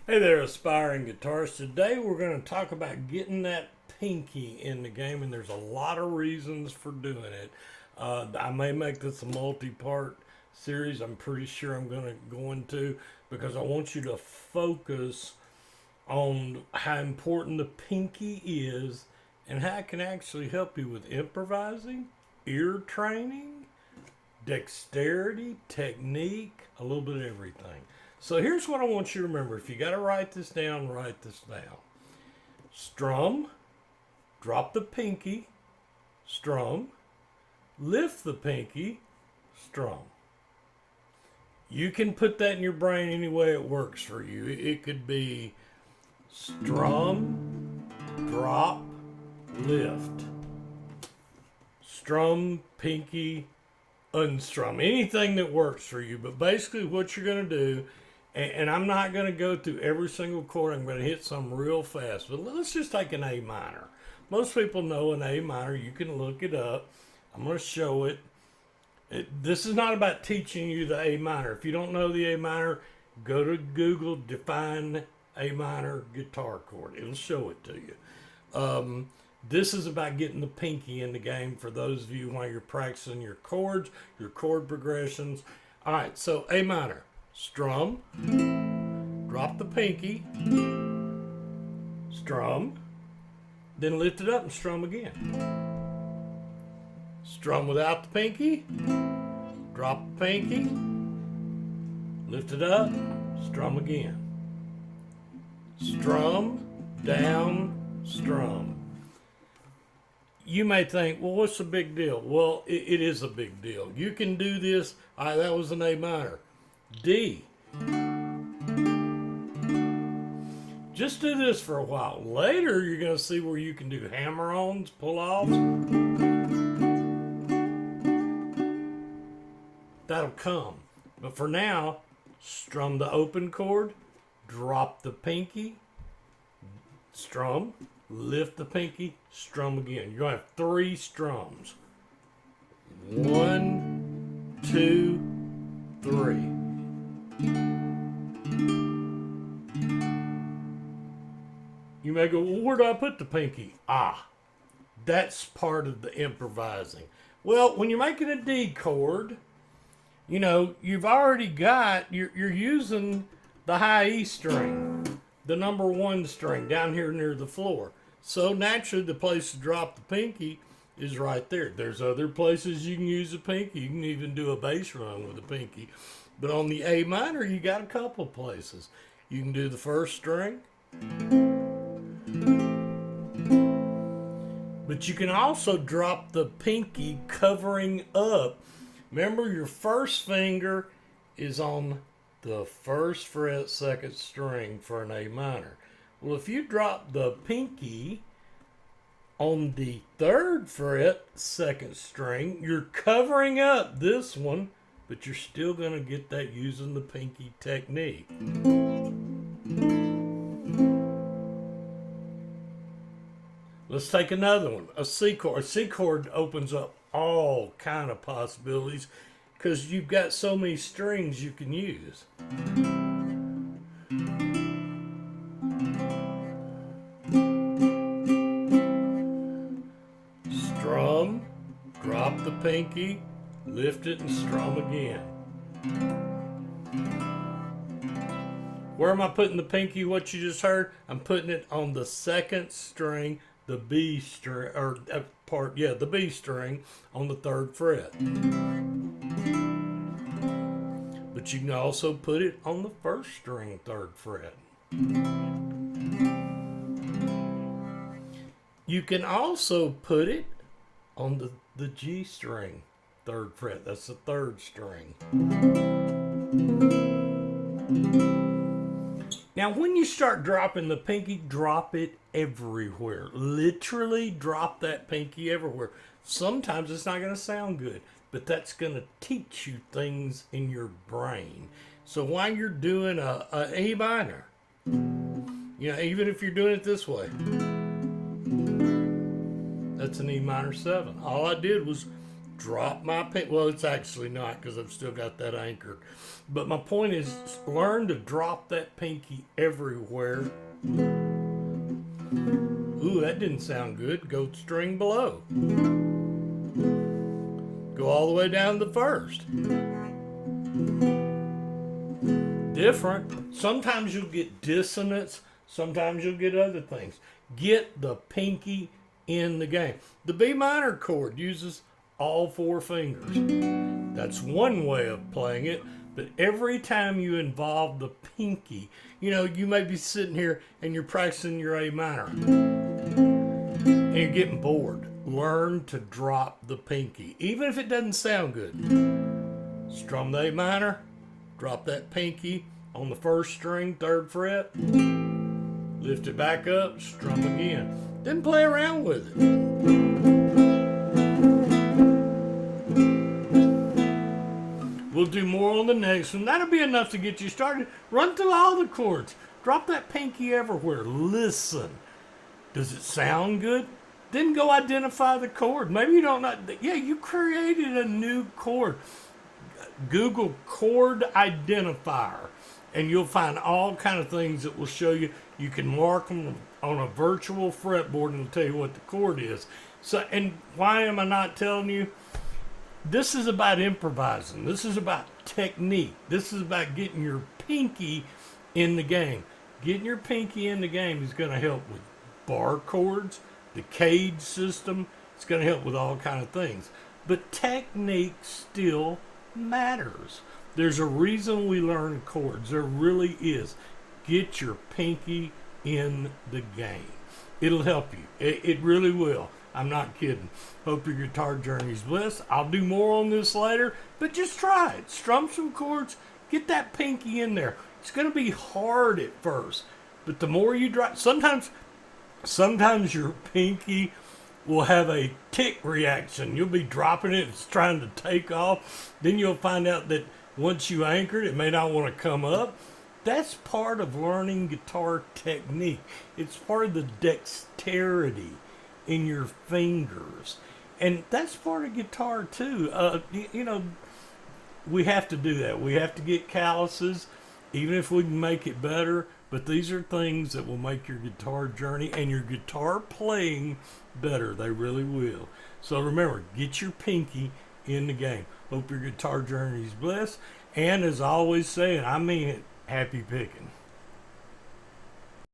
Hey there, aspiring guitarists. Today we're going to talk about getting that pinky in the game, and there's a lot of reasons for doing it. I may make this a multi-part series. I'm pretty sure I'm going to go into because I want you to focus on how important the pinky is and how it can actually help you with improvising, ear training, dexterity, technique, a little bit of everything. So here's what I want you to remember. If you got to write this down, write this down. Strum, drop the pinky, strum, lift the pinky, strum. You can put that in your brain any way it works for you. It could be strum, drop, lift. Strum, pinky, unstrum. Anything that works for you. But basically what you're going to do, and I'm not going to go through every single chord. I'm going to hit some real fast. But let's just take an A minor. Most people know an A minor. You can look it up. I'm going to show it. This is not about teaching you the A minor. If you don't know the A minor, go to Google, define A minor guitar chord. It'll show it to you. This is about getting the pinky in the game for those of you while you're practicing your chords, your chord progressions. All right, so A minor. Strum, drop the pinky, strum, then lift it up and strum again. Strum without the pinky, drop the pinky, lift it up, strum again. Strum, down, strum. You may think, well, what's the big deal? Well, it is a big deal. You can do this. All right, that was an A minor. D. Just do this for a while. Later, you're going to see where you can do hammer-ons, pull-offs. That'll come. But for now, strum the open chord, drop the pinky, strum, lift the pinky, strum again. You're going to have 3 strums. 1, 2, 3. You may go, well, where do I put the pinky? That's part of the improvising. Well, when you're making a D chord, you know, you've already got, you're using the high E string, the number 1 string down here near the floor. So naturally the place to drop the pinky is right there. There's other places you can use a pinky. You can even do a bass run with a pinky. But on the A minor, you got a couple places. You can do the first string. But you can also drop the pinky covering up. Remember, your first finger is on the 1st fret, 2nd string for an A minor. Well, if you drop the pinky on the 3rd fret, 2nd string, you're covering up this one, but you're still going to get that using the pinky technique. Let's take another one, a C chord. A C chord opens up all kind of possibilities because you've got so many strings you can use. Strum, drop the pinky, lift it and strum again. Where am I putting the pinky? What you just heard? I'm putting it on the 2nd string, the B string, or the B string on the 3rd fret. But you can also put it on the 1st string, 3rd fret. You can also put it on the G string, 3rd fret. That's the 3rd string. Now, when you start dropping the pinky, drop it everywhere. Literally drop that pinky everywhere. Sometimes it's not going to sound good, but that's going to teach you things in your brain. So while you're doing a A minor, you know, even if you're doing it this way, that's an E minor 7. All I did was drop my pinky. Well, it's actually not because I've still got that anchored. But my point is, learn to drop that pinky everywhere. Ooh, that didn't sound good. Go string below. Go all the way down to the first. Different. Sometimes you'll get dissonance. Sometimes you'll get other things. Get the pinky in the game. The B minor chord uses all 4 fingers. That's one way of playing it. But every time you involve the pinky, you know, you may be sitting here and you're practicing your A minor. And you're getting bored. Learn to drop the pinky, even if it doesn't sound good. Strum the A minor, drop that pinky on the 1st string, 3rd fret, lift it back up, strum again. Then play around with it. We'll do more on the next one. That'll be enough to get you started. Run through all the chords. Drop that pinky everywhere. Listen. Does it sound good? Then go identify the chord. Maybe you don't know. Yeah, you created a new chord. Google chord identifier, and you'll find all kind of things that will show you. You can mark them on a virtual fretboard and it'll tell you what the chord is. So, and why am I not telling you? This is about improvising. This is about technique. This is about getting your pinky in the game. Getting your pinky in the game is going to help with bar chords, the cage system. It's going to help with all kind of things. But technique still matters. There's a reason we learn chords. There really is. Get your pinky in the game. It'll help you. It really will. I'm not kidding. Hope your guitar journey's blessed. I'll do more on this later, but just try it. Strum some chords. Get that pinky in there. It's going to be hard at first, but the more you drop, sometimes your pinky will have a tick reaction. You'll be dropping it, it's trying to take off. Then you'll find out that once you anchor it, it may not want to come up. That's part of learning guitar technique. It's part of the dexterity in your fingers. And that's part of guitar too. You know, we have to do that. We have to get calluses, even if we can make it better. But these are things that will make your guitar journey and your guitar playing better. They really will. So remember, get your pinky in the game. Hope your guitar journey is blessed. And as I always say, and I mean it, happy picking.